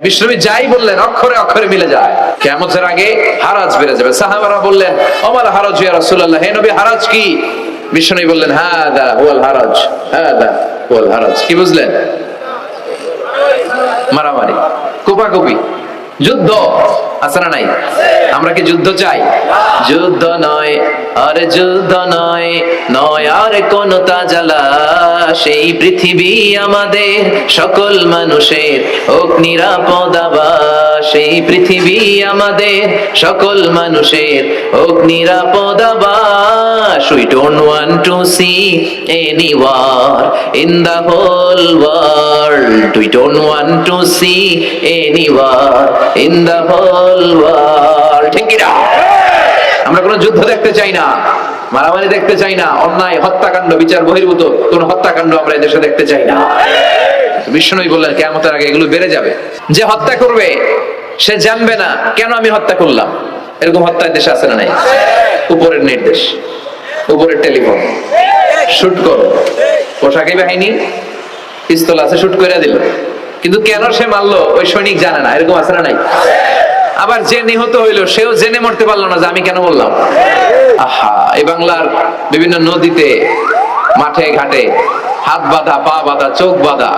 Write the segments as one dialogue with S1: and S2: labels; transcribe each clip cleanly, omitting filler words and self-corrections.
S1: বিশ্বনবী যাই বললেন অক্ষরে অক্ষরে মিলে যায়। কিয়ামতের আগে হারাজ বেড়ে যাবে। সাহাবারা বললেন ওমাল হারাজ ইয়া রাসূলুল্লাহ, হে নবী হারাজ কি? বিশ্বনবী বললেন হাদা হুয়াল হারাজ, হাদা হুয়াল হারাজ। কি বুঝলেন? মারামারি, কোপাকুপি, যুদ্ধ আছে না নাই? আমরা কি যুদ্ধ চাই? যুদ্ধ নয় আরে যুদ্ধ নয়, নয় আর কোন তাজালা, সেই পৃথিবী আমাদের সকল মানুষের হোক নিরাপদ আবাস, সেই পৃথিবী আমাদের সকল মানুষের হোক নিরাপদ আবাস। We don't want to see any war in the whole world. We don't want to see any war in the whole world. ঠিক কি না? আমরা কোনো যুদ্ধ দেখতে চাই না, মারামারি দেখতে চাই না, অন্যায় হত্যাকাণ্ড বিচার বহির্ভূত কোন হত্যাকাণ্ড আমরা এই দেশে দেখতে চাই না। বিশ্বনবী বললেন কিয়ামতের আগে এগুলো বেড়ে যাবে। যে হত্যা করবে সে জানবে না কেন আমি হত্যা করলাম। এরকম হত্যা দেশে আছে না নাই? উপরের নির্দেশ, উপরের টেলিফোন, শুট করো, পোশাকি বাহিনী পিস্তল আছে, শুট করে দিল, কিন্তু কেন সে মারলো ওই সৈনিক জানে না। এরকম আছে না নাই? আবার যে নিহত হইলো সেও জেনে মরতে পারলো না যে আমি কেন বললাম। আহা, এই বাংলার বিভিন্ন নদীতে মাঠে ঘাটে হাত বাঁধা, পা বাঁধা, চোখ বাঁধা,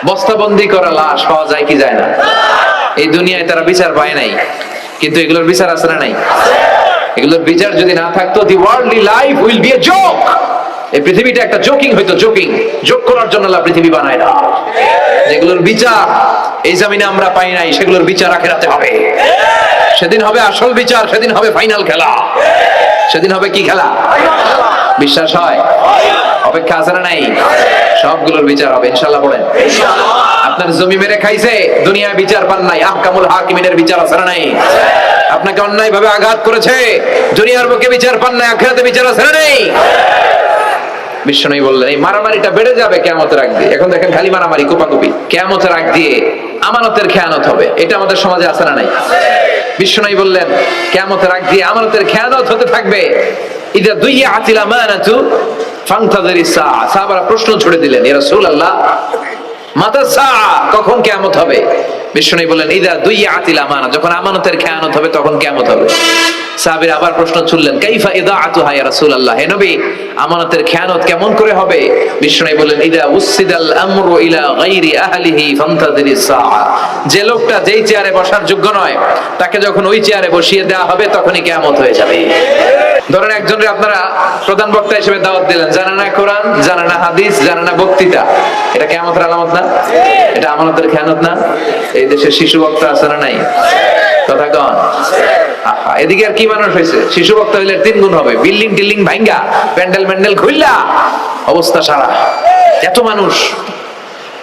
S1: বস্তাবন্দি করা লাশ পাওয়া যায় কি যায় না? এই দুনিয়ায় তারা বিচার পায় নাই, কিন্তু এগুলোর বিচার আছে না নাই? এগুলোর বিচার যদি না থাকতো, the worldly life will be a joke. এই পৃথিবীটা একটা জোকিং হইতো, জোকিং। জোক করার জন্য আল্লাহ পৃথিবী বানায় না। যেগুলোর বিচার এই জমিনে আমরা পাই নাই, সেগুলোর বিচার আখিরাতে হবে। সেদিন হবে আসল বিচার, সেদিন হবে ফাইনাল খেলা। সেদিন হবে কি খেলা? বিশ্বাস হয়? অপেক্ষা আছে না নাই? সবগুলোর বিচার হবে ইনশাআল্লাহ। পড়েন আপনার জমি মেরে খাইছে, দুনিয়ায় বিচার পান নাই, আহকামুল হাকিমিনের বিচার আছে না নাই? আপনাকে অন্যায় ভাবে আঘাত করেছে, দুনিয়ার বুকে বিচার পান নাই, আখিরাতে বিচার আছে না নাই? বিশ্বনবী বললেন এই মারামারিটা বেড়ে যাবে কিয়ামতের আগ দিয়ে। এখন দেখেন খালি মারামারি, কোপাকুপি। কিয়ামতের আগ দিয়ে আমানতের খেয়ানত হবে। এটা আমাদের সমাজে আছে না নাই? বিশ্বনবী বললেন কিয়ামতের আগ দিয়ে আমানতের খেয়ানত হতে থাকবে। ইদা দুইয়াতিল আমানাতু ফান্তাযিরিস সাআ। সাহাবারা প্রশ্ন ছুড়ে দিলেন, ইয়া রাসূলুল্লাহ মাতা সাআ, কখন কিয়ামত হবে? বিশ্বনবী বললেন ইদা দুইয়াতিল আমানা, যখন আমানতের খেয়ানত হবে তখন কিয়ামত হবে। সাহাবীরা আবার প্রশ্ন ছুড়লেন কাইফা ইদাআতুহা ইয়া রাসূলুল্লাহ, হে নবী আমানতের খেয়ানত কেমন করে হবে? বিশ্বনবী বললেন ইদা উসিদাল আমরু ইলা গায়রি আহলিহি ফান্তাযিরিস সাআ। যে লোকটা যেই চেয়ারে বসার যোগ্য নয় তাকে যখন ওই চেয়ারে বসিয়ে দেওয়া হবে তখনই কিয়ামত হয়ে যাবে। ধরেন একজনের আপনারা প্রধান বক্তা হিসেবে দাওয়াত দিলেন, জানে না কোরআন, জানে না হাদিস, জানে না বক্তৃতা। এটা কিয়ামতের আলামত না? এটা আমানতের খেয়ানত না? এই দেশে শিশু বক্তা আছে না নাই? কথা কন। আহা, এদিকে আর কি মানুষ হয়েছে? শিশু বক্তা হইলে 3 গুণ হবে। বিল্ডিং টিল্ডিং ভাঙ্গা, প্যান্ডেল ম্যান্ডেল খুললা, অবস্থা সারা। এত মানুষ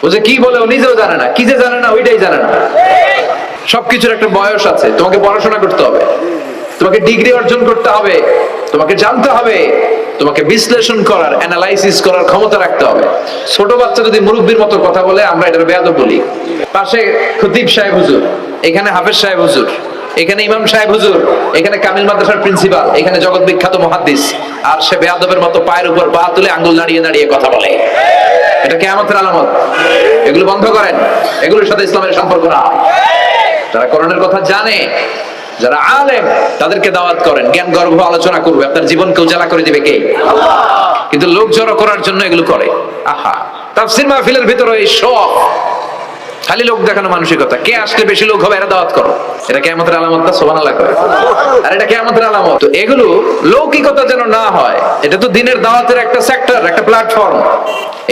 S1: ও যে কি বলে ও নিজেও জানে না, কি যে জানে না ওইটাই জানে না। সবকিছুর একটা বয়স আছে। তোমাকে পড়াশোনা করতে হবে, তোমাকে ডিগ্রি অর্জন করতে হবে, তোমাকে জানতে হবে, তোমাকে বিশ্লেষণ করার, অ্যানালাইসিস করার ক্ষমতা রাখতে হবে। ছোট বাচ্চা যদি মুরব্বির মতো কথা বলে আমরা এটার বেয়াদব বলি। পাশে খতিব সাহেব হুজুর, এখানে হাফেজ সাহেব হুজুর, এখানে ইমাম সাহেব হুজুর, এখানে কামিল মাদ্রাসার প্রিন্সিপাল, এখানে জগৎ বিখ্যাত মুহাদ্দিস, আর সে বেয়াদবের মতো পায়ের উপর পা তুলে আঙ্গুল দাঁড়িয়ে দাঁড়িয়ে কথা বলে। এটা কিয়ামতের আলামত। এগুলো বন্ধ করেন, এগুলোর সাথে ইসলামের সম্পর্ক না। যারা কোরআনের কথা জানে, যারা আলেম, তাদেরকে দাওয়াত করেন, জ্ঞান গর্ভ আলোচনা করবে, আপনার জীবনকে উজালা করে দিবে কে? আল্লাহ। কিন্তু লোক জড়ো করার জন্য এগুলো করে। আহা, তাফসীর মাহফিলের ভিতরে এই শখ, খালি লোক দেখানো মানসিকতা। কে আসলে বেশি লোক হবে এরা দাওয়াত করো। এটা কিয়ামতের আলামত না? সুবহানাল্লাহ করে। আর এটা কিয়ামতের আলামত। তো এগুলো লৌকিকতা যেন না হয়। এটা তো দিনের দাওয়াতের একটা সেক্টর, একটা প্ল্যাটফর্ম।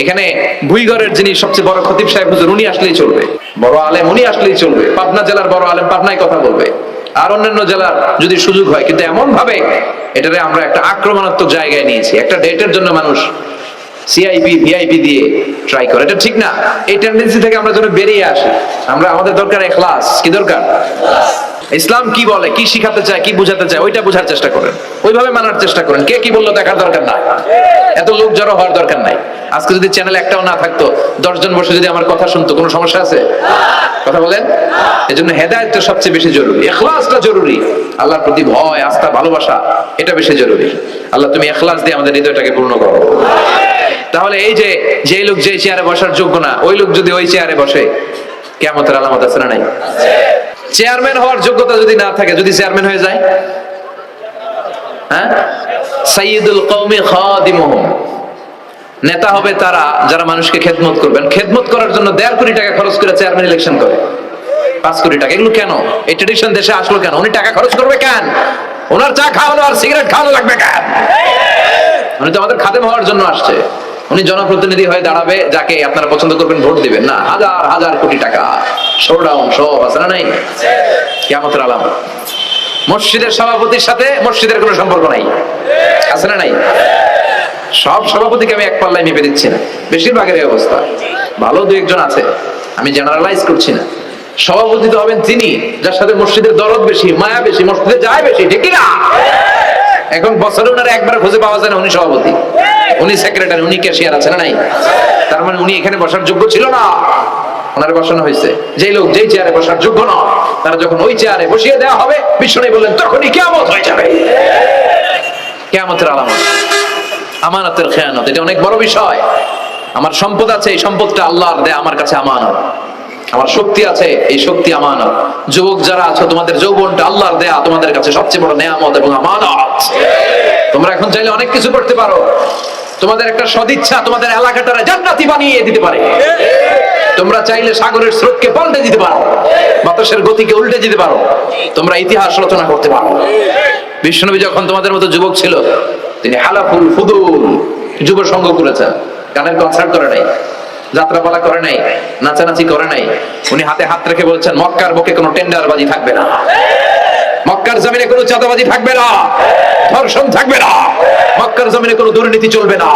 S1: এখানে ভুইগড়ের যিনি সবচেয়ে বড় খতিব সাহেব হুজুর, উনি আসলেই চলবে। বড় আলেম উনি আসলেই চলবে। পাবনা জেলার বড় আলেম পাবনায় কথা বলবে, আর অন্যান্য জেলার যদি সুযোগ হয়। কিন্তু এমন ভাবে এটারে আমরা একটা আক্রমণাত্মক জায়গায় নিয়েছি। একটা ডেটের জন্য মানুষ সিআইপি ভিআইপি দিয়ে ট্রাই করে, এটা ঠিক না। এই টেন্ডেন্সি থেকে আমরা যেন বেরিয়ে আসি। আমরা, আমাদের দরকার ইখলাস। কি দরকার? ইসলাম কি বলে, কি শিখাতে চায়, কি বুঝাতে চায়, ওইটা বোঝার চেষ্টা করেন, ওইভাবে মানার চেষ্টা করেন। কে কি বললো দেখার দরকার নাই, এত লোক জড়ো হওয়ার দরকার নাই। আজকে যদি চ্যানেল একটাও না থাকতো, 10 জন বসে যদি আমার কথা শুনতো, কোনো সমস্যা আছে? কথা বলেন। এজন্য হেদায়েতটা সবচেয়ে বেশি জরুরি, ইখলাসটা জরুরি। আল্লাহর প্রতি ভয়, আস্থা, ভালোবাসা, এটা বেশি জরুরি। আল্লাহ তুমি ইখলাস দিয়ে আমাদের হৃদয়টাকে পূর্ণ করো। তাহলে এই যে লোক যে চেয়ারে বসার যোগ্য না, ওই লোক যদি ওই চেয়ারে বসে কিয়ামতের আলামত আছে না নাই? চেয়ারম্যান হওয়ার যোগ্যতা যদি না থাকে, যদি চেয়ারম্যান হয়ে যায়, হ্যাঁ, সাইয়্যিদুল কওমি খাদিমুহুম, নেতা হবে তারা যারা মানুষকে খেদমত করবেন। খেদমত করার জন্য 1.5 কোটি টাকা খরচ করে চেয়ারম্যান ইলেকশন করে, 5 কোটি টাকা। এগুলো কেন? এই ট্রেডিশন দেশে আসলো কেন? উনি টাকা খরচ করবে কেন? ওনার চা খাওয়ানো আর সিগারেট খাওয়ানো লাগবে কেন? উনি তো আমাদের খাদেম হওয়ার জন্য আসছে। উনি জনপ্রতিনিধি হয়ে দাঁড়াবে, যাকে আপনারা পছন্দ করবেন ভোট দিবেন না। হাজার হাজার কোটি টাকা, শোডাউন সব আছে না নাই? কিয়ামতের আলামত। মসজিদের সভাপতির সাথে মসজিদের কোনো সম্পর্ক নাই, আছে না নাই? সব সভাপতিকে আমি এক পাল্লায় মেপে দিচ্ছি না, বেশিরভাগের এই অবস্থা। ভালো দু একজন আছে, আমি জেনারেলাইজ করছি না। সভাপতি তো হবেন তিনি যার সাথে মসজিদের দরদ বেশি, মায়া বেশি, মসজিদে যায় বেশি, ঠিক না? এখন বছরে ওনারা একবার খুঁজে পাওয়া যায় না উনি সভাপতি, উনি সেক্রেটারি, উনি ক্যাশিয়ার, আছে না নাই? তার মানে উনি এখানে বসার যোগ্য ছিল না, ওনারে বসানো হয়েছে। যেই লোক যেই চেয়ারে বসার যোগ্য না, তারা যখন ওই চেয়ারে বসিয়ে দেওয়া হবে, বিশ্বনবী বললেন তখনই কিয়ামত হয়ে যাবে। কিয়ামতের আলামত আমানতের খেয়ানত, এটা অনেক বড় বিষয়। আমার সম্পদ আছে, এই সম্পদটা আল্লাহর দেয়া আমার কাছে আমানত। আমার শক্তি আছে, এই শক্তি আমানত। যুবক যারা আছো, তোমাদের যৌবনটা আল্লাহর দেয়া তোমাদের কাছে সবচেয়ে বড় নেয়ামত এবং আমানত। তোমরা এখন চাইলে অনেক কিছু করতে পারো। তোমাদের একটা সদিচ্ছা তোমাদের এলাকাটারে জান্নাতি বানিয়ে দিতে পারে। তোমরা চাইলে সাগরের স্রোতকে পাল্টে দিতে পারো, বাতাসের গতিকে উল্টে দিতে পারো, তোমরা ইতিহাস রচনা করতে পারো। বিশ্বনবী যখন তোমাদের মতো যুবক ছিল, তিনি হালাফুল ফুদুল যুব সংঘ করেছেন। গানের কনসার্ট করে নাই, যাত্রাপালা করে নাই, নাচানাচি করে নাই। উনি হাতে হাত রেখে বলছেন মক্কার বুকে কোনো টেন্ডারবাজি থাকবে না, মক্কার জমিনে কোনো চাঁদাবাজি থাকবে না, ধর্ষণ থাকবে না, মক্কার জমিনে কোনো দুর্নীতি চলবে না।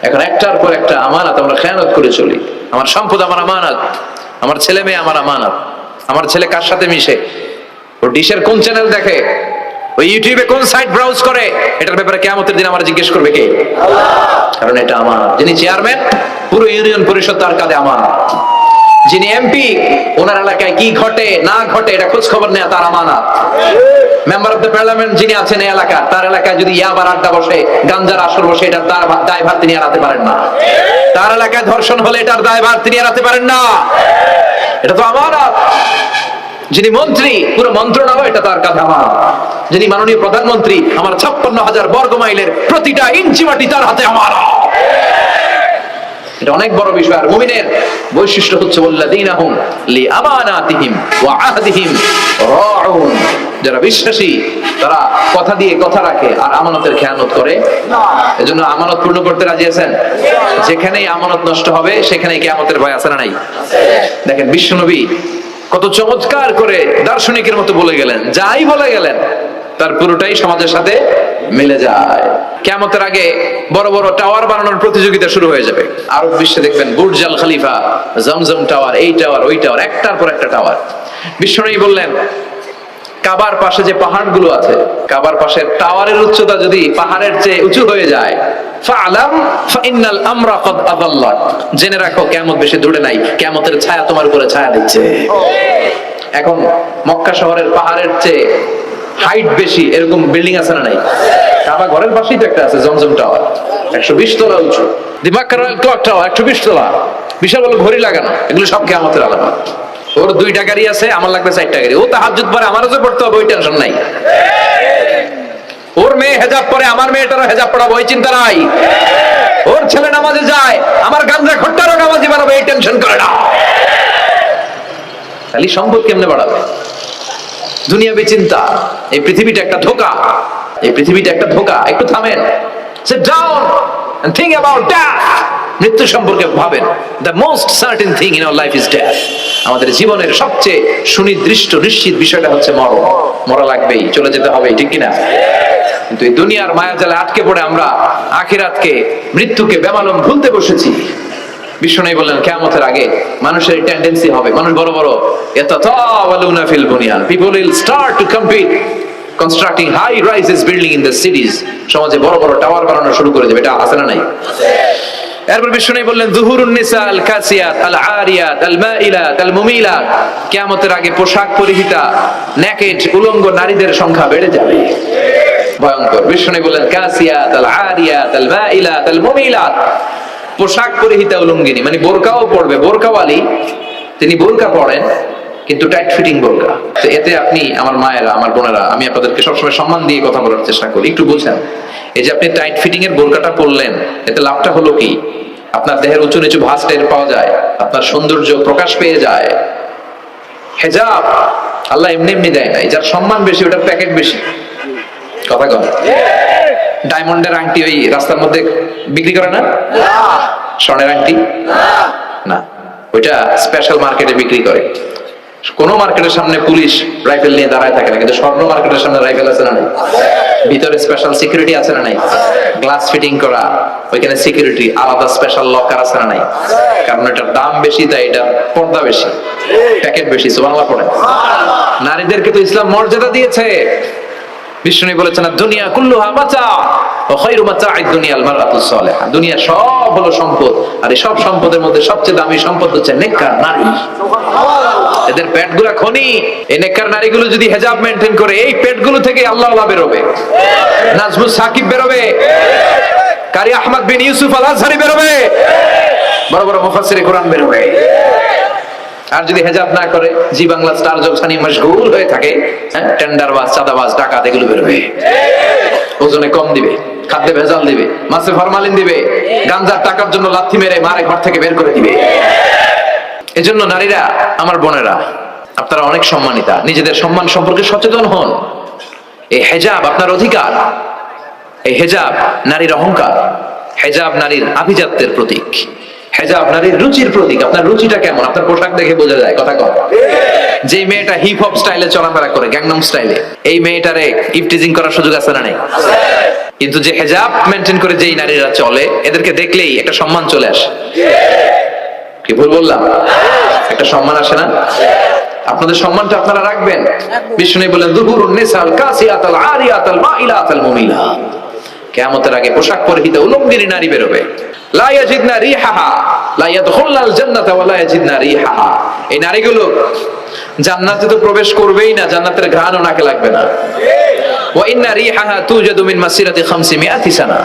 S1: এখন একটার পর একটা আমানত আমরা খেয়ানত করে চলি। আমার সম্পদ আমার আমানত, আমার ছেলে মেয়ে আমার আমানত। আমার ছেলে কার সাথে মিশে, ও ডিশের কোন চ্যানেল দেখে, ওই ইউটিউবে কোন সাইট ব্রাউজ করে, এটার ব্যাপারে কিয়ামতের দিন আমার জিজ্ঞেস করবে কে? কারণ এটা আমার। যিনি চেয়ারম্যান, পুরো ইউনিয়ন পরিষদ তার কাঁধে আমার। যিনি এমপি, ওনার এলাকায় কি ঘটে না ঘটে এটা খোঁজ খবর নেওয়া তার আমানত। মেম্বার অফ দ্য পার্লামেন্ট যিনি আছেন এই এলাকা, তার এলাকায় যদি ইয়াবার আড্ডা বসে, গাঞ্জার আসর বসে, এটার দায়ভার তিনি এড়াতে পারেন না। তার এলাকায় ধর্ষণ হলে এটার দায়ভার তিনি এড়াতে পারেন না। এটা তো আমানত। যিনি মন্ত্রী, পুরো মন্ত্রণালয় এটা তার কাঁধে আমার। যিনি মাননীয় প্রধানমন্ত্রী, আমার 56,000 বর্গ মাইলের প্রতিটা ইঞ্চি মাটি তার হাতে আমার। এটা অনেক বড় বিষয়। আর মুমিনের বৈশিষ্ট্য হচ্ছে ওয়াল্লাযীনাহুম লিআমানাতিহিম ওয়া আহদিহিম রাউন। যারা বিশ্বাসী তারা কথা দিয়ে কথা রাখে আর আমানতের খেয়ানত করে না। এজন্য আমানত পূর্ণ করতে রাজি আছেন? যেখানেই আমানত নষ্ট হবে সেখানেই কিয়ামতের ভয় আছে না নাই? দেখেন বিশ্বনবী কত চমৎকার করে দার্শনিকের মতো বলে গেলেন, যাই বলে গেলেন তার পুরোটাই সমাজের সাথে মিলে যায়। কিয়ামতের আগে বড় বড় টাওয়ার বানানোর প্রতিযোগিতা শুরু হয়ে যাবে। আরব বিশ্বে দেখবেন বুর্জ আল খলিফা, জমজম টাওয়ার, এই টাওয়ার ওই টাওয়ার, একটার পর একটা টাওয়ার। বিশ্বনবী বললেন কাবার পাশে যে পাহাড়গুলো আছে, কাবার পাশের টাওয়ারের উচ্চতা যদি পাহাড়ের চেয়ে উঁচু হয়ে যায়, ফাআলাম ফাইন্নাল আমরা কদ আদাল্লাক, জেনে রাখো কিয়ামত বেশি দূরে নাই, কিয়ামতের ছায়া তোমার উপরে ছায়া দিচ্ছে। এখন মক্কা শহরের পাহাড়ের চেয়ে হাইট বেশি এরকম বিল্ডিং আছে না নাই? কাবা ঘরের পাশেই তো একটা আছে জমজম টাওয়ার, 120 তলা উঁচু। দি মক্কা রয়্যাল ক্লক টাওয়ার 120 তলা, বিশাল বড় ঘড়ি লাগানো। এগুলো সব কিয়ামতের আলামত। ওর 2টা গাড়ি আছে, আমার লাগবে 4টা গাড়ি। ও তাহাজ্জুদ পড়ে, আমারও যে পড়তে হবে ওই টেনশন নাই। ওর মেয়ে হেজাব পরে, আমার মেয়েটারও হেজাব পড়াবো ওই চিন্তা নাই। ওর ছেলে নামাজে যায়, আমার গাঞ্জা খট্টারও নামাজি বানাবো এই টেনশন করে না। খালি সম্পদ কেমনে বাড়াবে? দুনিয়াবি চিন্তা। এই পৃথিবীটা একটা ধোঁকা, এই পৃথিবীটা একটা ধোঁকা। একটু থামেন, sit down and think about death. মৃত্যু সম্পর্কে ভাবেন। The most certain thing in our life is death. আমাদের জীবনের সবচেয়ে সুনির্দিষ্ট নিশ্চিত বিষয়টা হচ্ছে মরণ। মরা লাগবেই, চলে যেতে হবে, ঠিক কিনা? কিন্তু এই দুনিয়ার মায়াজালে আটকে পড়ে আমরা আখিরাতকে, মৃত্যুকে বেমালুম ভুলতে বসেছি। বিশ্বনবী বললেন কিয়ামতের আগে মানুষের টেন্ডেন্সি হবে, মানুষ বড় বড় ইয়াতাতাওয়ালুনা ফিল বুনিয়ান, people will start to compete constructing high rises building in the cities. সমাজে বড় বড় টাওয়ার বানানো শুরু করে দেবে। এটা আছে না নাই? এরপর বিশ্বনবী বললেন যুহুরুন নিসা আল কাসিয়াত আল আরিয়াত আল মাইলাত আল মুমিলাত, কিয়ামতের আগে পোশাক পরিহিতা নেকেড উলঙ্গ নারীদের সংখ্যা বেড়ে যাবে। ভয়ঙ্কর। বিশ্বনবী বললেন কাসিয়াত আল আরিয়াত আল মাইলাত আল মুমিলাত, পোশাক পরিহিতা উলঙ্গিনী, মানে বোরকাও পড়বে, বোরকাওয়ালি তিনি বোরকা পড়েন কিন্তু টাইট ফিটিং বোরকা। তো এতে আপনি আমার মায়েরা, আমার বোনেরা, আমি আপনাদেরকে সবসময় সম্মান দিয়ে কথা বলার চেষ্টা করি, একটু বুঝেন। এই যে আপনি টাইট ফিটিং এর বোরকাটা পরলেন, এতে লাভটা হলো কি? আপনার দেহের উঁচু নিচু ভাঁজ টের পাওয়া যায়, আপনার সৌন্দর্য প্রকাশ পেয়ে যায়। হেজাব আল্লাহ এমনি এমনি দেয় নাই, যার সম্মান বেশি ওটার প্যাকেট বেশি। কথা কন। ডায়মন্ডের আংটি ওই রাস্তার মধ্যে বিক্রি করে না? স্বর্ণের আংটি না, ওইটা স্পেশাল মার্কেটে বিক্রি করে। কোন মার্কেটের সামনে পুলিশ রাইফেল নিয়ে দাঁড়ায় থাকে না, কিন্তু স্বর্ণ মার্কেটের সামনে রাইফেল আছে না নাই? ভিতরে স্পেশাল সিকিউরিটি আছে না নাই? গ্লাস ফিটিং করা, ওইখানে সিকিউরিটি আলাদা, স্পেশাল লকার আছে না নাই? কারণ এটার দাম বেশি, তাই এটা পর্দা বেশি, প্যাকেট বেশি। সুবহানাল্লাহ পড়েন। নারীদেরকে তো ইসলাম মর্যাদা দিয়েছে। বিষ্ণু বলেছেন দুনিয়া কুল্লুহা মাতা ওয়া খায়রু মাতা'আদ দুনিয়া আল মারআতুস সালিহা। দুনিয়া সব হলো সম্পদ, আর এই সব সম্পদের মধ্যে সবচেয়ে দামি সম্পদ হচ্ছে নেককার নারী। এদের পেটগুলো খনি। এই নেককার নারীগুলো যদি হিজাব মেইনটেইন করে, এই পেটগুলো থেকে আল্লাহওয়ালা বেরোবে, নাজমুস সাকিব বেরোবে, কারি আহমদ বিন ইউসুফ আল আজহারি বেরোবে, বড় বড় মুফাসসিরে কোরআন বেরোবে। আর যদি হেজাব না করে, জি বাংলা স্টার জলসা নিয়ে মশগুল হয়ে থাকে, টেন্ডারবাজ, চাঁদাবাজ, ডাকাত, এগুলো বেরোবে। ওজনে কম দিবে, খাদ্যে ভেজাল দিবে, মাছে ফরমালিন দিবে, গাঞ্জার টাকার জন্য লাথি মেরে মারে ঘর থেকে বের করে দিবে। এজন্য নারীরা, আমার বোনেরা, আপনারা অনেক সম্মানিতা। নিজেদের সম্মান সম্পর্কে সচেতন হন। এই হেজাব আপনার অধিকার। এই হেজাব নারীর অহংকার। হেজাব নারীর আভিজাত্যের প্রতীক। হেজাব নারীর রুচির প্রতীক। আপনার রুচিটা কেমন আপনার পোশাক দেখে বোঝা যায়। কথা কম। যে মেয়েটা হিপ হপ স্টাইলে চলাফেরা করে, গ্যাংনম স্টাইলে, এই মেয়েটারে ইফটিজিং করার সুযোগ আছে না নাই? কিন্তু যে হেজাব মেনটেন করে যেই নারীরা চলে, এদেরকে দেখলেই একটা সম্মান চলে আসে। কি ভুল বললাম? একটা সম্মান আসে না? আপনাদের সম্মানটা আপনারা রাখবেন। বিষ্ণু বলেন যুহুরুন নিসাল কাসিয়াতাল আরিয়াতাল মাইলাতাল মুমিলা। কিয়ামতের আগে পোশাক পরিহিত উলঙ্গিনী নারী বেরোবে। লা ইয়াজিদনা রিহাহা লা ইয়াদখুলনাল জান্নাতা ওয়া লা ইয়াজিদনা রিহাহা। এই নারীগুলো জান্নাতে তো প্রবেশ করবেই না, জান্নাতের ঘ্রাণও নাকে লাগবে না। ওয়া ইন্না রিহাহা তুজাদু মিন মাসিরাতি 500 সানা।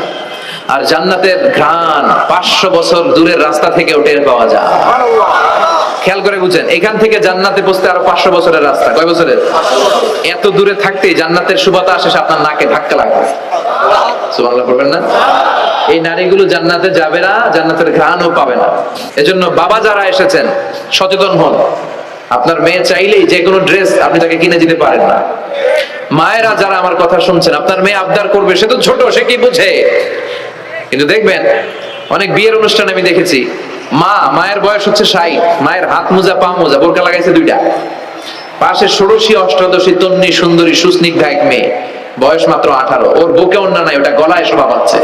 S1: আর জান্নাতের ঘ্রাণ 500 বছর দূরের রাস্তা থেকে টের পাওয়া যায়। খেয়াল করে বুঝেন, এখান থেকে জান্নাতে পৌঁছতে আরো 500 বছরের রাস্তা। কয় বছরের? এত দূরে থাকতেই জান্নাতের সুবাতাস এসে আপনার নাকে ধাক্কা লাগবে। সুবহানাল্লাহ পড়বেন না? এই নারীগুলো জান্নাতে যাবে না, জান্নাতের ঘ্রাণও পাবে না। এজন্য বাবা যারা এসেছেন, সচেতন হন। আপনার মেয়ে চাইলেই যে কোনো ড্রেস আপনি তাকে কিনে দিতে পারেন না। মায়েরা যারা আমার কথা শুনছেন, আপনার মেয়ে আবদার করবে, সে তো ছোট, সে কি বুঝে? কিন্তু দেখবেন অনেক বিয়ের অনুষ্ঠানে আমি দেখেছি, মায়ের বয়স হচ্ছে 60, মায়ের হাত মোজা, পা মোজা, বোরকা লাগাইছে 2টা। পাশে ষোড়শী, অষ্টাদশী, তন্নি, সুন্দরী, সুস্নিগ্ধা এক মেয়ে, বয়স মাত্র 18। ওর বুকে অন্য নাই, ওটা গলায় শোভা পাচ্ছে।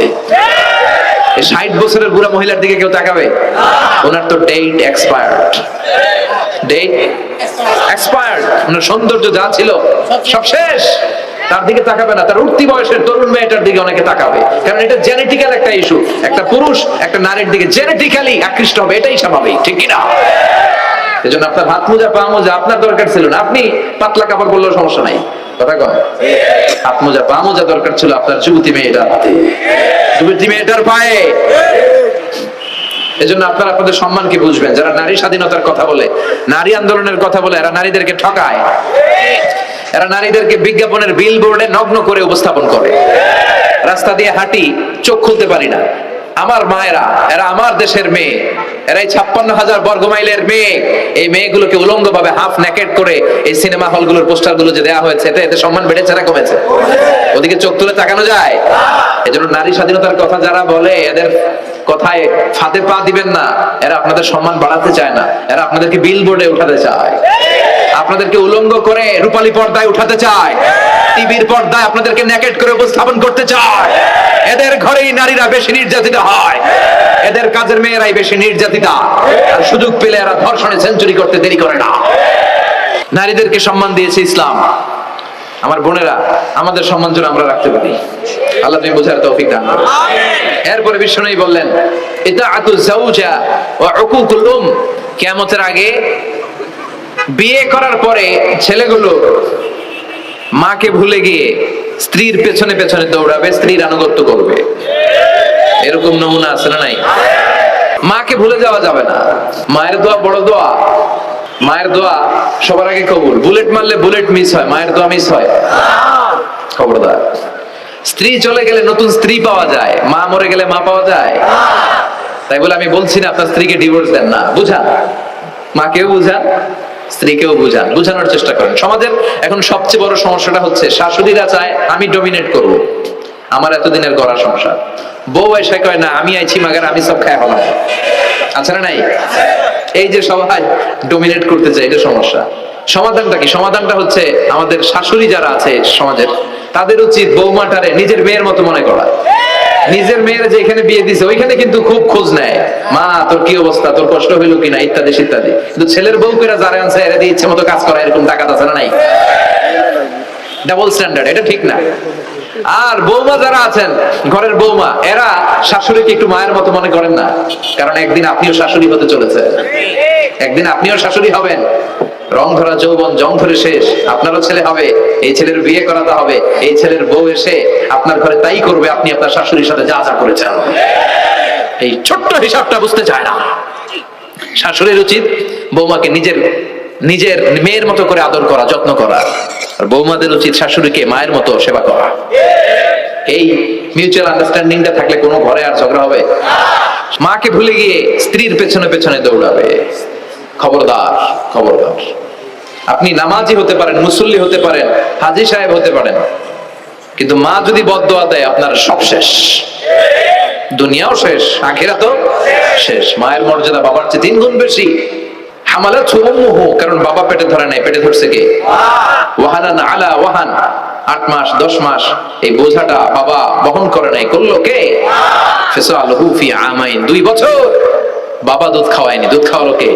S1: 60 বছরের বুড়া মহিলার দিকে কেউ তাকাবে? ওনার তো ডেট এক্সপায়ার্ড। Date expired. ওনার সৌন্দর্য যা ছিল সব শেষ। তার দিকে তাকাবে না। তার উঠতি বয়সের তরুণ মেয়েটার দিকে অনেকে তাকাবে, কারণ এটা জেনেটিক্যাল একটা ইস্যু। একটা পুরুষ একটা নারীর দিকে জেনেটিক্যালি আকৃষ্ট হবে, এটাই স্বাভাবিক, ঠিক কি না? এজন্য আপনার হাত মোজা, পা মোজা আপনার দরকার ছিল না। আপনি পাতলা কাপড় পরলেও সমস্যা নাই। কথা কয়? হাত মোজা, পা মোজা দরকার ছিল আপনার যুবতী মেয়েটার হাতে, যুবতী মেয়েটার পায়ে। এজন্য আপনারা আপনাদের সম্মানকে বুঝবেন। যারা নারী স্বাধীনতার কথা বলে, নারী আন্দোলনের কথা বলে, এরা নারীদেরকে ঠকায়। এরা নারীদেরকে বিজ্ঞাপনের বিলবোর্ডে নগ্ন করে উপস্থাপন করে। রাস্তা দিয়ে হাঁটি, চোখ খুলতে পারি না। আমার মায়েরা, এরা আমার দেশের মেয়ে, এরাই 56,000 বর্গমাইলের মেয়ে। এই মেয়েগুলোকে উলঙ্গ ভাবে হাফ নেকেড করে এই সিনেমা হলগুলোর পোস্টার গুলো যে দেওয়া হয়েছে, এতে সম্মান বেড়েছে না কমেছে? ওদিকে চোখ তুলে তাকানো যায়? এজন্য নারী স্বাধীনতার কথা যারা বলে, এদের কথায় ফাঁদে পা দিবেন না। এরা আপনাদের সম্মান বাড়াতে চায় না, এরা আপনাদেরকে বিলবোর্ডে উঠাতে চায়, আপনাদেরকে উলঙ্গ করে রূপালী পর্দায় উঠাতে চায়, টিভির পর্দায় আপনাদেরকে নেকেড করে উপস্থাপন করতে চায়। এদের ঘরেই নারীরা বেশি নির্যাতিত হয়, এদের কাজের মেয়েরাই বেশি নির্যাতিতা। আর সুযোগ পেলে এরা ধর্ষণে সেঞ্চুরি করতে দেরি করে না। নারীদেরকে সম্মান দিয়েছে ইসলাম। আমার বোনেরা, আমাদের সম্মান যেন আমরা রাখতে পারি। আল্লাহ তুমি বোঝার তৌফিক দান করুন। এরপরে বিশ্বনবী বললেন ইতাআতুজ যাওজা ওয়া উকুকুল উম। কিয়ামতের আগে বিয়ে করার পরে ছেলেগুলো মাকে ভুলে গিয়ে স্ত্রীর পেছনে পেছনে দৌড়াবে, স্ত্রীর আনুগত্য করবে। এরকম নমুনা আছে না নাই? মাকে ভুলে যাওয়া যাবে না। মায়ের দোয়া বড় দোয়া। মায়ের দোয়া সবার আগে কবুল। বুলেট মারলে বুলেট মিস হয়, মায়ের দোয়া মিস হয়? খবরদার। স্ত্রী চলে গেলে নতুন স্ত্রী পাওয়া যায়, মা মরে গেলে মা পাওয়া যায়? তাই বলে আমি বলছি না আপনার স্ত্রীকে ডিভোর্স দেন না, বুঝান, মাকেও বুঝান, স্ত্রীকেও বুঝান, বুঝানোর চেষ্টা করেন। সমাজের এখন সবচেয়ে বড় সমস্যাটা হচ্ছে শাশুড়িরা চায় আমি ডমিনেট করব, আমার এতদিনের গড়া সংসার। বউ এসে কয় না আমি আইছি মাগার আমি সব খাই হলাম, আছে না নাই? এই যে সবাই ডমিনেট করতে চায়, এটা সমস্যা। সমাধানটা কি? সমাধানটা হচ্ছে আমাদের শাশুড়ি যারা আছে সমাজের, তাদের উচিত বৌমাটারে নিজের মেয়ের মতো মনে করা। নিজের মেয়ের যে এখানে বিয়ে দিছে ওইখানে কিন্তু খুব খোঁজ নেয়, মা তোর কি অবস্থা, তোর কষ্ট হইলো কিনা, ইত্যাদি ইত্যাদি। কিন্তু ছেলের বউ কেরা যারা আনছে এরা দিয়ে ইচ্ছে মতো কাজ করা, এরকম টাকা আছে না নাই? ডাবল স্ট্যান্ডার্ড, এটা ঠিক না। আর বৌমা যারা আছেন, ঘরের বৌমা, এরা শাশুড়িকে একটু মায়ের মতো মনে করেন না, কারণ একদিন আপনিও শাশুড়ি হতে চলেছে, একদিন আপনিও শাশুড়ি হবেন। রং ধরা যৌবন জং ধরে শেষ, আপনারও ছেলে হবে, এই ছেলের বিয়ে করাতে হবে, এই ছেলের বউ এসে আপনার ঘরে তাই করবে আপনি আপনার শাশুড়ির সাথে যা যা করেছেন। এই ছোট্ট হিসাবটা বুঝতে চায় না। শাশুড়ির উচিত বৌমাকে নিজের নিজের মেয়ের মতো করে আদর করা, যত্ন করা, আর বৌমাদের উচিত শাশুড়িকে মায়ের মতো সেবা করা। এই মিউচুয়াল আন্ডারস্ট্যান্ডিংটা থাকলে কোনো ঘরে আর ঝগড়া হবে? মাকে ভুলে গিয়ে স্ত্রীর পেছনে পেছনে দৌড়াবে, খবরদার, খবরদার। আপনি নামাজি হতে পারেন, মুসল্লি হতে পারেন, হাজী সাহেব হতে পারেন, কিন্তু মা যদি বদদোয়া দেয় আপনার সব শেষ, দুনিয়াও শেষ, আখিরাতও শেষ। মায়ের মর্যাদা বাবার চেয়ে 3 গুণ বেশি। হামালাতহু উম্মুহু, কারণ বাবা পেটে ধরে নাই, পেটে ধরছে কে? ওয়াহানান আলা ওয়াহান, 8 মাস 10 মাস এই বোঝাটা বাবা বহন করে নাই, করলো কে? ফিসালহু ফি আমাইন, 2 বছর বাবা দুধ খাওয়ায়নি, দুধ খাওয়ালো কে?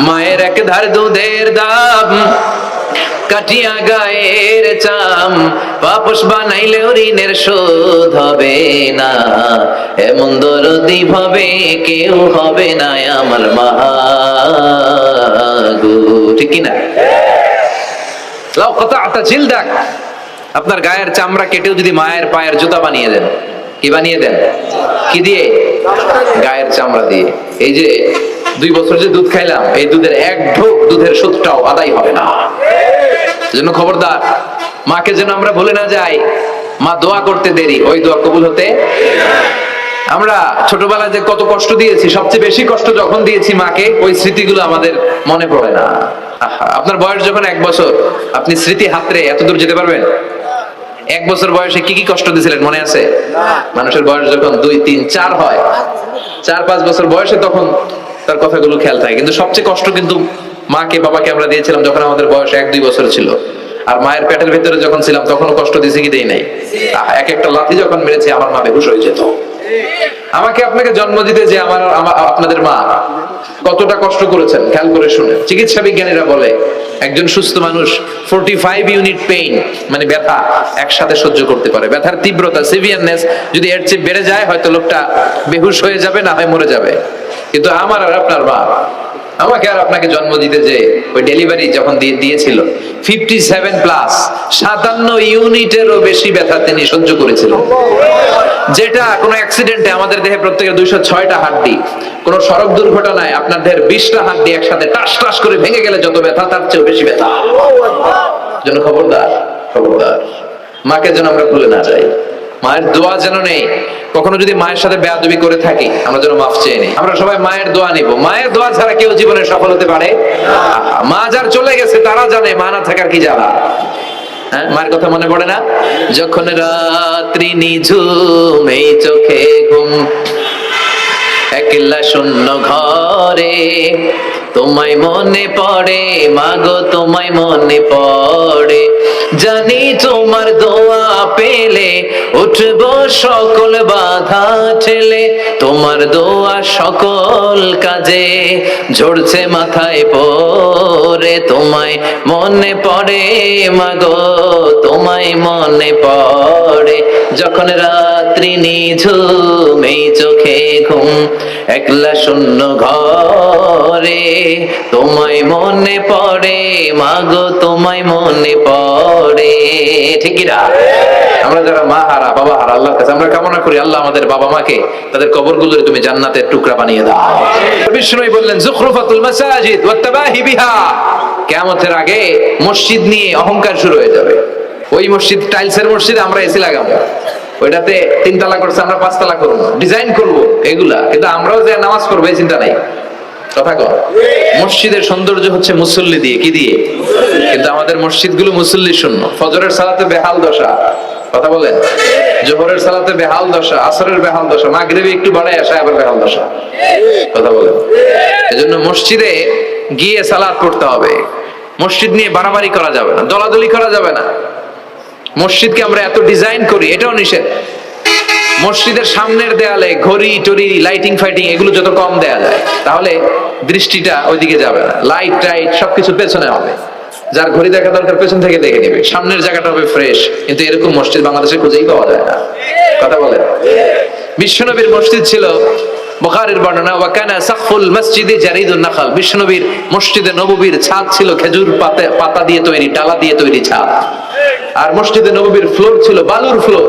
S1: মায়ের এক ধার দুধের দাম কাটিয়া গায়ের চাম, পাপস বানাইলে ঋণের শোধ হবে না, এমন দরদি ভাবে কেউ হবে না আমার মা গো, ঠিক কিনা? লাউ কাতা'তা জিলদাক, আপনার গায়ের চামড়া কেটেও যদি মায়ের পায়ের জুতা বানিয়ে দেন, কি বানিয়ে দেন? কি দিয়ে? গায়ের চামড়া দিয়ে। এই যে 2 বছর যে দুধ খাইলাম, এই দুধের 1 ঢোক দুধের সুদটাও আদায় হবে না। জন্য খবরদার, মাকে যেন আমরা ভুলে না যাই। মা দোয়া করতে দেরি, ওই দোয়া কবুল হতে। আমরা ছোটবেলায় যে কত কষ্ট দিয়েছি, সবচেয়ে বেশি কষ্ট যখন দিয়েছি মাকে, ওই স্মৃতিগুলো আমাদের মনে পড়ে না। আপনার বয়স যখন 1 বছর, আপনি স্মৃতি হাতরে এত দূর যেতে পারবেন? 1 বছর বয়সে কি কি কষ্ট দিয়েছিলেন মনে আছে? মানুষের বয়স যখন 2, 3, 4 হয়, 4-5 বছর বয়সে, তখন তার কথাগুলো খেয়াল থাকে। কিন্তু সবচেয়ে কষ্ট কিন্তু মাকে বাবাকে আমরা দিয়েছিলাম যখন আমাদের বয়স 1-2 বছর ছিল। আর মায়ের পেটের ভেতরে যখন ছিলাম তখনও কষ্ট দিয়েছি কি দেই নাই? এক একটা লাথি যখন মেরেছে আমার মা বেহুশ হয়ে যেত। আমাকে আপনাকে জন্ম দিতে যে আপনাদের মা কতটা কষ্ট করেছেন খেয়াল করে শুনে। চিকিৎসা বিজ্ঞানীরা বলে একজন সুস্থ মানুষ 45 ইউনিট পেইন, মানে ব্যথা, একসাথে সহ্য করতে পারে। ব্যথার তীব্রতা, সিভিয়ারনেস যদি এর চেয়ে বেড়ে যায়, হয়তো লোকটা বেহুশ হয়ে যাবে, না হয় মরে যাবে। কিন্তু আমার আর আপনার মা আমাকে আর আপনাকে জন্ম দিতে যে ওই ডেলিভারি যখন দিয়েছিল, 57+ ইউনিটেরও বেশি ব্যথা তিনি সহ্য করেছিলেন। যেটা কোনো অ্যাক্সিডেন্টে আমাদের দেহে প্রত্যেকের 206টা হাড্ডি, কোন সড়ক দুর্ঘটনায় আপনার দেহের 20টা হাড্ডি একসাথে টাস টাস করে ভেঙে গেলে যত ব্যথা, তার চেয়েও বেশি ব্যথা। জন্য খবরদার, খবরদার, মাকে যেন আমরা ভুলে না যাই। মায়ের দোয়া যেন নেই। কখনো যদি মায়ের সাথে বেয়াদবি করে থাকি, আমরা যেন মাফ চেয়ে নিই। আমরা সবাই মায়ের দোয়া নিব। মায়ের দোয়া ছাড়া কেউ জীবনে সফল হতে পারে? মা যার চলে গেছে তারা জানে মা না থাকার কি জ্বালা। হ্যাঁ, মায়ের কথা মনে পড়ে না? যখন রাত্রি নিঝুম, এই চোখে ঘুম, একলা শূন্য ঘরে, তোমায় মনে পড়ে মাগো, তোমায় মনে পড়ে, জানি তোমার দোয়া পেলে উঠব সকল বাধা ঠেলে, তোমার দোয়া সকল কাজে ঝরছে মাথায় পড়ে, তোমায় মনে পড়ে মাগো, তোমায় মনে পড়ে, যখন রাত রাত্রি নিঝুম এই চোখে ঘুম একলা শূন্য ঘরে তোমায় মনে পড়ে মাগো তোমায় মনে পড়ে ঠিক কি না আমরা যারা মা হারা বাবা হারা আল্লাহর কাছে আমরা কামনা করি আল্লাহ আমাদের বাবা মাকে তাদের কবরগুলোরে তুমি জান্নাতের টুকরা বানিয়ে দাও বিষ্ণু বললেন যুখরুফাতুল মাসাজিদ ওয়াত্তাবাহি বিহা কিয়ামতের আগে মসজিদ নিয়ে অহংকার শুরু হয়ে যাবে ওই মসজিদ টাইলসের মসজিদে আমরা এসি লাগাবো ওইটাতে 3 তলা করছে আমরা 5 তলা করব ডিজাইন করব এগুলা কিন্তু আমরাও যে নামাজ পড়বো এই চিন্তা নাই কথা কও মসজিদের সৌন্দর্য হচ্ছে মুসল্লি দিয়ে কি দিয়ে কিন্তু আমাদের মসজিদগুলো মুসল্লি শূন্য ফজরের সালাতে বেহাল দশা কথা বলেন জোহরের সালাতে বেহাল দশা আসরের বেহাল দশা মাগরিবে একটু বাড়ায় আসে আবার বেহাল দশা কথা বলেন এজন্য মসজিদে গিয়ে সালাত পড়তে হবে মসজিদ নিয়ে বাড়াবাড়ি করা যাবে না দলাদলি করা যাবে না মসজিদকে আমরা এত ডিজাইন করি এটাও নিষেধ মসজিদের সামনের দেয়ালে ঘড়ি টড়ি লাইটিং ফাইটিং এগুলো যত কম দেয়া যায় তাহলে দৃষ্টিটা ওইদিকে যাবে না লাইট টাইট সবকিছু পেছনে হবে যার ঘড়ি দেখা দরকার পেছন থেকে দেখে নেবে সামনের জায়গাটা হবে ফ্রেশ কিন্তু এরকম মসজিদ বাংলাদেশে খুঁজেই পাওয়া যায় না কথা বলেন বিশ্বনবীর মসজিদ ছিল বুখারীর বর্ণনা ওয়া কানা সাকফুল মসজিদে জারিদুন নাখাল বিশ্বনবীর মসজিদে নববীর ছাদ ছিল খেজুর পাতা দিয়ে তৈরি ডালা দিয়ে তৈরি ছাদ আর মসজিদে নববীর ফ্লোর ছিল বালুর ফ্লোর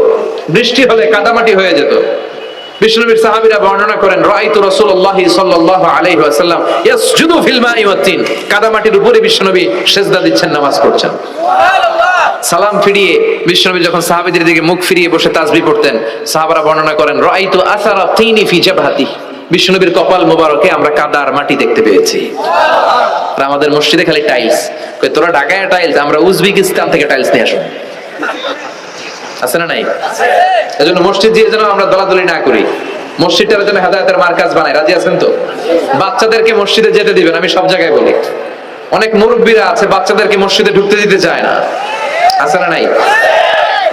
S1: বৃষ্টি হলে কাদামাটি হয়ে যেত বিশ্বনবীর সাহাবীরা বর্ণনা করেন রাআইতু রাসূলুল্লাহি সাল্লাল্লাহু আলাইহি ওয়াসাল্লাম ইয়াসজুদু ফিল মাই ওয়াত তিন কাদামাটির উপরে বিশ্বনবী সিজদা দিচ্ছেন নামাজ পড়ছেন সুবহানাল্লাহ সালাম ফিরিয়ে বিশ্বনবী যখন সাহাবীদের দিকে মুখ ফিরিয়ে বসে তাসবিহ পড়তেন সাহাবারা বর্ণনা করেন রাআইতু আসারা তিনি ফি জাবহাতি বিশ্বনবীর কপাল মোবারকে আমরা কাদার মাটি দেখতে পেয়েছি সুবহানাল্লাহ আর আমাদের মসজিদে খালি টাইলস কই তোরা ঢাকায় টাইলস আমরা উজবেকিস্তান থেকে টাইলস নিয়ে আসো আছে না নাই আছে এজন্য মসজিদ দিয়ে যেন আমরা দলাদলি না করি মসজিদটার জন্য হেদায়েতের মার্কাজ বানাই রাজি আছেন তো বাচ্চাদেরকে মসজিদে যেতে দিবেন আমি সব জায়গায় বলি অনেক মুরব্বীরা আছে বাচ্চাদেরকে মসজিদে ঢুকতে দিতে চায় না আছে না নাই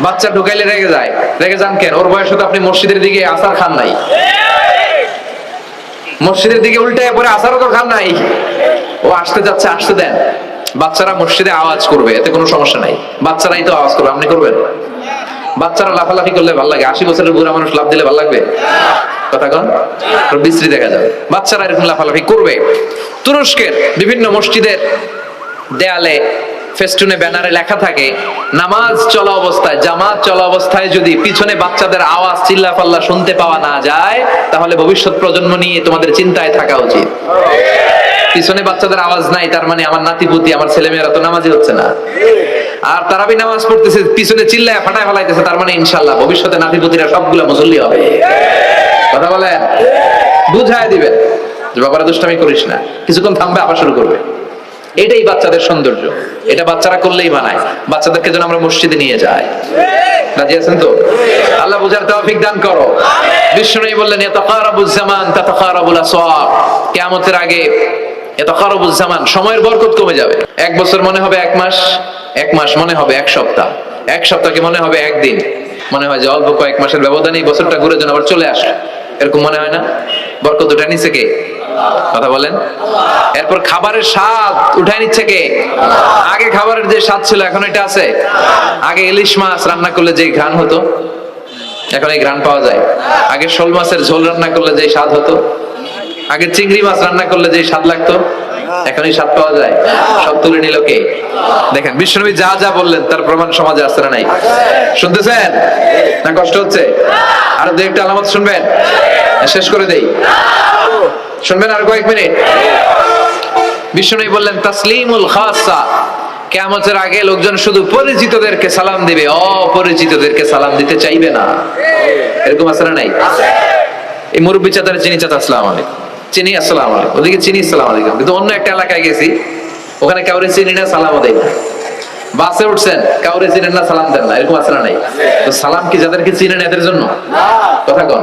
S1: বাচ্চা ঢুকাইলে রেগে যায় রেগে যান কেন ওর বয়সে তো আপনি মসজিদের দিকে আসার খান নাই মসজিদের দিকে উল্টায় পরে আসারও তো খান নাই ও আসতে যাচ্ছে আসতে দেন বাচ্চারা মসজিদে আওয়াজ করবে এতে কোনো সমস্যা নাই বাচ্চারাই তো আওয়াজ করবে আপনি করবেন বাচ্চারা লাফালাফি করলে ভালো লাগে 80 বছরের বুড়া মানুষ লাফ দিলে ভালো লাগবে কথা কন বিশ্রী দেখা যাবে বাচ্চারা এরকম লাফালাফি করবে তুরস্কের বিভিন্ন মসজিদের দেয়ালে ফেস্টুনে ব্যানারে লেখা থাকে নামাজ চলা অবস্থায় জামাত চলা অবস্থায় যদি পিছনে বাচ্চাদের আওয়াজ চিল্লাফাল্লা শুনতে পাওয়া না যায় তাহলে ভবিষ্যৎ প্রজন্ম নিয়ে তোমাদের চিন্তায় থাকা উচিত পিছনে বাচ্চাদের আওয়াজ নাই তার মানে আমার নাতিপুতি আমার ছেলেমেয়েরা তো নামাজি হচ্ছে না আর তারাবি নামাজ পড়তেছে পিছনে চিল্লায় ফাটায় ফেলাইতেছে তার মানে ইনশাআল্লাহ ভবিষ্যতে নাতিপুতিরা সবগুলা মুসল্লি হবে কথা বলেন বুঝায় দিবেন যে বাবারা দুষ্টামি করিস না কিছুক্ষণ থামবে আবার শুরু করবে এটাই বাচ্চাদের সৌন্দর্য এটা বাচ্চারা করলেই মানায় বাচ্চাদেরকে যেন আমরা মসজিদে নিয়ে যাই রাজি আছেন তো আল্লাহ বুঝার তৌফিক দান করো বিশ্বনবী বললেন ইয়াতাকারাবুজ জামান তাতাকারাবুল আসওয়াব কিয়ামতের আগে ইয়াতাকারাবুজ জামান সময়ের বরকত কমে যাবে এক বছর মনে হবে এক মাস এক মাস মনে হবে এক সপ্তাহ এক সপ্তাহকে মনে হবে একদিন মনে হয় যে অল্প কয়েক মাসের ব্যবধানে এই বছরটা ঘুরে যেন আবার চলে আসে এরকম মনে হয় না বরকত উঠে নিচ্ছে কে কথা বলেন এরপর খাবারের স্বাদ উঠায় নিচ্ছে কে আগে খাবারের যে স্বাদ ছিল এখন এটা আছে আগে ইলিশ মাছ রান্না করলে যে ঘ্রাণ হতো এখন এই ঘ্রাণ পাওয়া যায় আগে শোল মাছের ঝোল রান্না করলে যে স্বাদ হতো আগে চিংড়ি মাছ রান্না করলে যে স্বাদ লাগতো এখন এই স্বাদ পাওয়া যায় সব তুলে নিল কে দেখেন বিশ্বনবী যা যা বললেন তার প্রমাণ সমাজে আসছে না নাই শুনতেছেন না কষ্ট হচ্ছে আরো দু একটা আলামত শুনবেন শেষ করে দেই শুনবেন আর কয়েক মিনিট বিশ্বনবী বললেন তাসলিমুল খাসা কিয়ামতের আগে লোকজন শুধু পরিচিতদেরকে সালাম দিবে অপরিচিতদেরকে সালাম দিতে চাইবে না এরকম আছে না নাই এই মুরব্বি চাচারে চিনি চাচা আসসালামু আলাইকুম চিনি আসসালামু আলাইকুম ওদিকে চিনি আসসালামু আলাইকুম কিন্তু অন্য একটা এলাকায় গেছি ওখানে কাউরে চিনি না সালামও দেয় না বাসে উঠছেন কাউরে চিনেন না সালাম দেন না এরকম আছে না নাই তো সালাম কি যাদেরকে চিনেন এদের জন্য কথা কন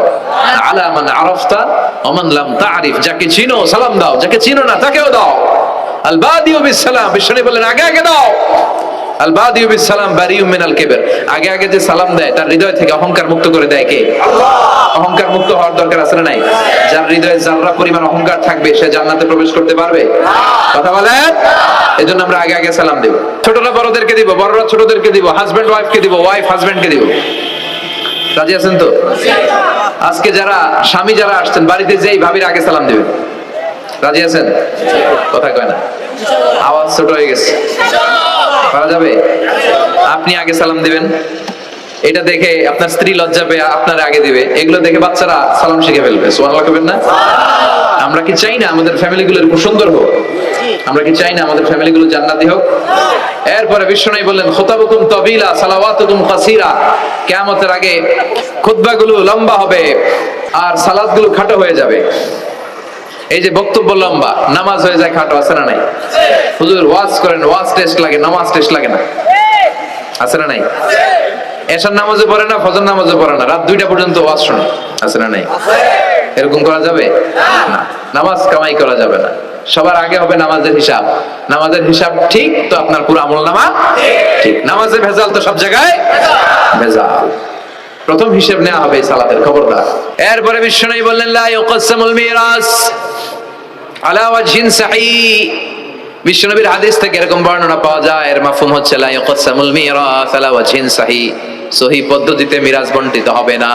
S1: আলা মান আরাফতা ওয়া মান লাম তারিফ যাকে চিনো সালাম দাও যাকে চিনো না তাকেও দাও আল বাদিউ বিস সালাম বিশ্বনবী বলেন আগে আগে দাও আল বাদিউ বিস সালাম বারিউ মিনাল কিবর আগে আগে যে সালাম দেয় তার হৃদয় থেকে অহংকার মুক্ত করে দেয় কে আল্লাহ অহংকার মুক্ত হওয়ার দরকার আছে না নাই যার হৃদয়ে যারা পরিমাণ অহংকার থাকবে সে জান্নাতে প্রবেশ করতে পারবে কথা বলেন এজন্য আমরা আগে আগে সালাম দেব ছোটরা বড়দেরকে দিব বড়রা ছোটদেরকে দিব হাজবেন্ড ওয়াইফকে দিব ওয়াইফ হাজবেন্ডকে দিব রাজি আছেন তো? আজকে যারা স্বামী যারা আসছেন বাড়িতে যেই ভাবির আগে সালাম দিবেন, রাজি আছেন? কথা কয় না, আওয়াজ ছোট হয়ে গেছে, পারা যাবে? আপনি আগে সালাম দিবেন, এটা দেখে আপনার স্ত্রী লজ্জা পেয়ে আপনার আগে দিবে, এগুলো দেখে বাচ্চারা সালাম শিখে ফেলবে। সুবহানাল্লাহ কইবেন না? আমরা কি চাই না আমাদের ফ্যামিলিগুলো এরকম সুন্দর হোক? আমরা কি চাই না আমাদের ফ্যামিলিগুলো জান্নাতি হোক? এরপরে বিশ্বনবী বললেন, খুতাবুকুম তাবিলা সালাওয়াতুকুম কাসীরা, কিয়ামতের আগে খুতবাগুলো লম্বা হবে আর সালাতগুলো খাটো হয়ে যাবে। এই যে বক্তব্য লম্বা, নামাজ হয়ে যায় খাটো, আছে না নাই? হুজুর ওয়াজ করেন, ওয়াজ টেস্ট লাগে, নামাজ টেস্ট লাগে না, আছে না নাই? এশার নামাজে পড়ে না, ফজর নামাজে পড়ে না, রাত 2টা পর্যন্ত ওয়াজ শুনে, আছে না নাই? এরকম করা যাবে না, নামাজ কামাই করা যাবে না। সবার আগে হবে নামাজের হিসাব। নামাজের হিসাব ঠিক তো আপনার পুরো আমলনামা ঠিক। নামাজে ভেজাল তো সব জায়গায় ভেজাল। প্রথম হিসাব নেওয়া হবে সালাতের, খবরদার। এরপরে বিশ্বনবী বললেন, লা ইউকাসসামুল মিরাস আলা ওয়াজহিন সাহিহ। বিশ্বনবীর হাদিস থেকে এরকম বর্ণনা পাওয়া যায়, এর মাফহুম হচ্ছে লা ইউকাসসামুল মিরাস আলা ওয়াজহিন সাহিহ, সহিহ পদ্ধতিতে মিরাজ বণ্টিত হবে না।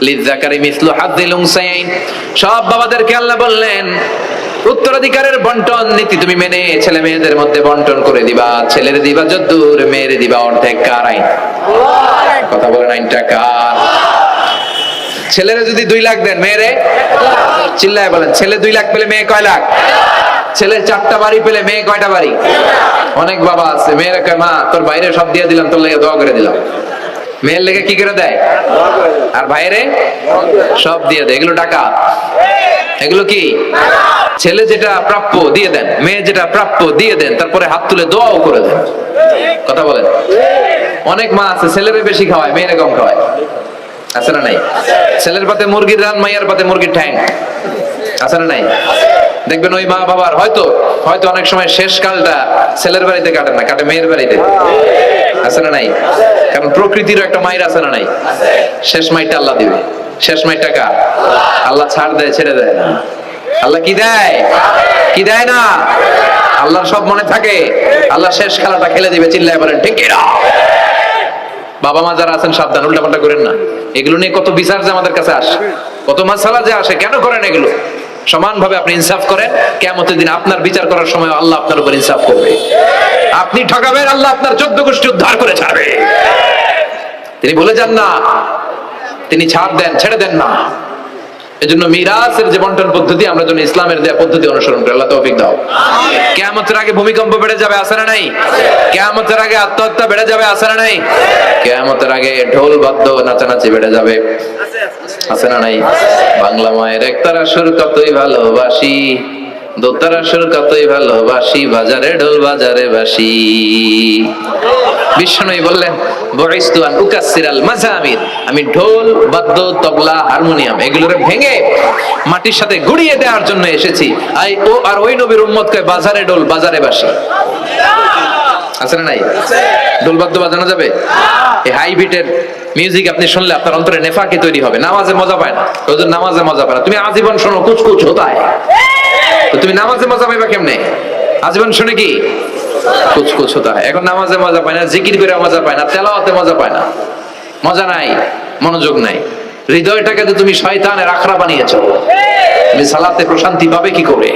S1: লিযাকারি মিসলু হাযযিল উনসায়াইন, সব বাবাদেরকে আল্লাহ বললেন উত্তরাধিকারের বন্টন নীতি তুমি মেনে ছেলে মেয়েদের মধ্যে বন্টন করে দিবা। ছেলের দিবা যদ্দূর, মেয়ের দিবা অর্ধেক। কার আইন? কথা বলেন, আইনটা কার? ছেলেরে যদি 2 লাখ দেন, মেয়েরে চিল্লায় বলেন, ছেলে 2 লাখ পেলে মেয়ে কয় লাখ? ছেলে 4টা বাড়ি পেলে মেয়ে কয়টা বাড়ি? অনেক বাবা আছে মেয়েরা কয়, মা তোর বাইরে সব দিয়ে দিলাম, তোর লেগে দোয়া করে দিলাম। মেয়ের লেগে কি করে দেয়? আর বাইরে সব দিয়ে দেয়। এগুলো টাকা, এগুলো কি? ছেলে যেটা প্রাপ্য দিয়ে দেন, মেয়ে যেটা প্রাপ্য দিয়ে দেন, তারপরে হাত তুলে দোয়াও করে দেন। কথা বলেন। অনেক মা আছে ছেলেরে বেশি খাওয়ায়, মেয়েরে কম খাওয়ায়, আছে না নাই? ছেলের পাতে মুরগির রান, মাইয়ার পাতে মুরগির ঠ্যাং, আছে না নাই? দেখবেন ওই মা বাবার হয়তো অনেক সময় শেষ কালটা ছেলের বাড়িতে কাটে না, কাটে মেয়ের বাড়িতে, আছে না নাই? কারণ প্রকৃতির একটা মায়ের, আছে না নাই? শেষ মাইরটা আল্লাহ দিবে। শেষ মাইরটা কার? আল্লাহ ছাড় দেয়, ছেড়ে দেয় না। আল্লাহ কি দেয়? কি দেয় না? আল্লাহর সব মনে থাকে। আল্লাহ শেষ খেলাটা খেলে দিবে। চিল্লায় বলেন ঠিক কিনা? বাবা মা যারা আছেন সাবধান, উল্টাপাল্টা করেন না। এগুলো নিয়ে কত বিচার যে আমাদের কাছে আসে, কত মাসালা যে আসে। কেন করেন এগুলো? সমানভাবে আপনি ইনসাফ করেন, কিয়ামতের দিন আপনার বিচার করার সময় আল্লাহ আপনার উপর ইনসাফ করবে। আপনি ঠকাবেন, আল্লাহ আপনার 14 গোষ্ঠী উদ্ধার করে ছাড়বে। তিনি বলে যান না, তিনি ছাড় দেন, ছেড়ে দেন না। এজন্য মিরাসের যে বন্টন পদ্ধতি, আমরা যেন ইসলামের দেয়া পদ্ধতি অনুসরণ করি। আল্লাহ তৌফিক দাও। কিয়ামতের আগে ভূমিকম্প বেড়ে যাবে, আছে না নাই? কিয়ামতের আগে আত্মহত্যা বেড়ে যাবে, আছে না নাই? কিয়ামতের আগে ঢোল বাদ্য নাচানাচি বেড়ে যাবে, আছে না নাই? বাংলা মায়ের একতারা সুর কতই ভালোবাসি, দোতারা সুর কতই ভালোবাসি, বাজারে ঢোল বাজারে বাসি। বিশ্বনবী বললেন, বুইসতু আন উকাসসিরাল মাযামির, আমি ঢোল বাদ্য তবলা হারমোনিয়াম এগুলোর ভেঙে মাটির সাথে গুড়িয়ে দেওয়ার জন্য এসেছি। আর ওই নবীর উম্মত কয় বাজারে ঢোল বাজারে বাসি, আছে না নাই? ঢোল বাদ্য বাজানো যাবে? এই হাই বিটের মিউজিক আপনি শুনলে আপনার অন্তরে নেফাকি তৈরি হবে। নামাজে মজা পায় না, ওদের নামাজে মজা পায় না। তুমি আজীবন শোনো কুচ কুচ হোতায়, তো তুমি নামাজে মজা পাইবা কেমনে? আজীবন শুনে কি কুচ কুচ হোতায়। এখন নামাজে মজা পায় না, জিকির করে মজা পায় না, তেলাওয়াতে মজা পায় না, মজা নাই, মনোযোগ নাই। হৃদয়টাকে তো তুমি শয়তানের আখড়া বানিয়েছো, তুমি সালাতে প্রশান্তি পাবে কি করে?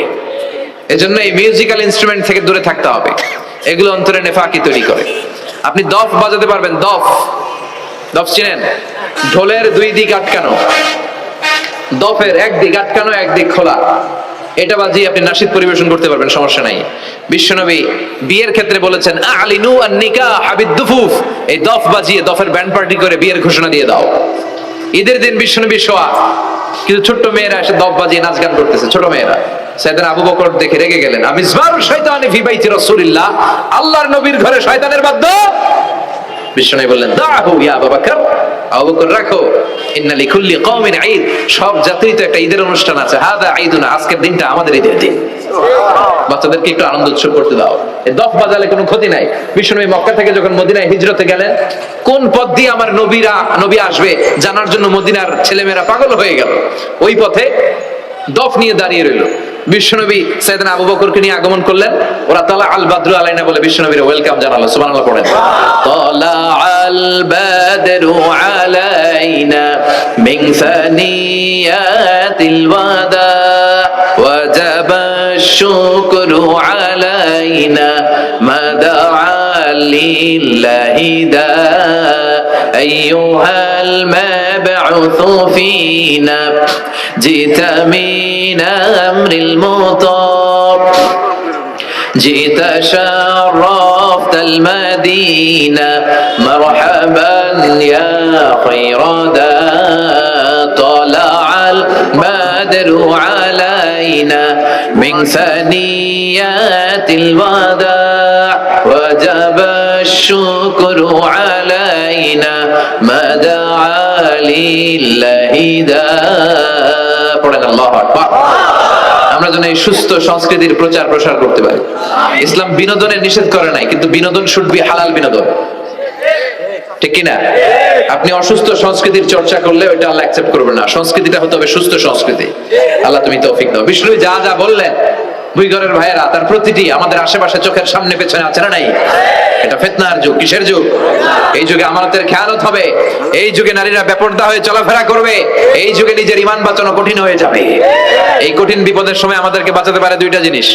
S1: এজন্য এই মিউজিক্যাল ইনস্ট্রুমেন্ট থেকে দূরে থাকতে হবে। এগুলো অন্তরে নেফাকি তৈরি করে। আপনি দফ বাজাতে পারবেন? দফ চিনেন? ঢোলের 2 দিক আটকানো, দফের 1 দিক আটকানো, 1 দিক খোলা। এটা বাজিয়ে আপনি নাশিদ পরিবেশন করতে পারবেন, সমস্যা নাই। বিশ্বনবী বিয়ের ক্ষেত্রে বলেছেন, আলিনু আন নিকাহ বিদ-দুফুফ, এই দফ বাজিয়ে দফের ব্যান্ড পার্টি করে বিয়ের ঘোষণা দিয়ে দাও। ঈদের দিন বিশ্বনবী শোয়া, কিন্তু ছোট্ট মেয়েরা এসে দফ বাজিয়ে নাচ গান করতেছে, ছোট মেয়েরা। সাইয়েদনা আবু বকর দেখে রেগে গেলেন, আমিজমারু শাইতানি ফি বাইতি রাসূলিল্লাহ, আল্লাহর নবীর ঘরে শয়তানের বাদ্য। বিশ্বনবী বললেন, দাহু ইয়া আবু বকর, আবু বকর রাখো, ইন্না লিকুল্লি কওমিন ঈদ, সব জাতির তো একটা ঈদের অনুষ্ঠান আছে। হাদা ঈদুনা, আজকের দিনটা আমাদের ঈদের দিন, বাচ্চাদেরকে একটু আনন্দ উৎসব করতে দাও। এই দফ বাজালে কোনো ক্ষতি নাই। বিশ্বনবী মক্কা থেকে যখন মদিনায় হিজরতে গেলেন, কোন পথ দিয়ে আমার নবী আসবে জানার জন্য মদিনার ছেলেমেয়েরা পাগল হয়ে গেল। ওই পথে দফ নিয়ে দাঁড়িয়ে রইল। বিশ্বনবী সাইয়েদনা আবু বকরকে নিয়ে আগমন করলেন, ওরা তালা আল বাদরু আলাইনা বলে বিশ্বনবীর ওয়েলকাম জানালো। সুবহানাল্লাহ পড়েন। তালা আল বাদরু আলাইনা মিন সানিয়াতিল ওয়াদা ওয়াজাবা শুকরু আলাইনা মাদা লিল্লাহি দা আইয়ুহাল মাবউসু ফিনা জিতা মিন আমরিল মুতাব جئت شرفت المدينة مرحبا يا خير دا طلع البدر علينا من ثنيات الوداع وجب الشكر علينا ما دعا لله دا পড়েন আল্লাহু আকবার। আমরা যেন এই সুস্থ সংস্কৃতির প্রচার প্রসার করতে পারি। ইসলাম বিনোদনের নিষেধ করে নাই, কিন্তু বিনোদন শুড বি হালাল বিনোদন, ঠিক কিনা? আপনি অসুস্থ সংস্কৃতির চর্চা করলে ওইটা আল্লাহ অ্যাকসেপ্ট করবে না। সংস্কৃতিটা হতে হবে সুস্থ সংস্কৃতি। আল্লাহ তুমি তৌফিক দাও। বিষ্ণু যা যা বললেন, বুইঘরের ভাইয়েরা, তার প্রতিটি আমাদের আশেপাশে চোখের সামনে পেছনে আছে না নাই? এটা ফিতনার যুগ। কিসের যুগ? এই যুগে আমানতের খেয়ানত হবে, এই যুগে নারীরা বেপরদা হয়ে চলাফেরা করবে, এই যুগে নিজের ঈমান বাঁচানো কঠিন হয়ে যাবে। এই কঠিন বিপদের সময় আমাদেরকে বাঁচাতে পারে দুইটা জিনিস।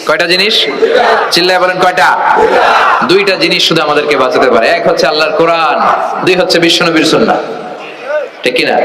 S1: কয়টা জিনিস? চিল্লায় বলেন কয়টা? দুইটা জিনিস শুধু আমাদেরকে বাঁচাতে পারে। এক হচ্ছে আল্লাহর কোরআন, দুই হচ্ছে বিশ্বনবীর সুন্নাহ, ঠিক কিনা?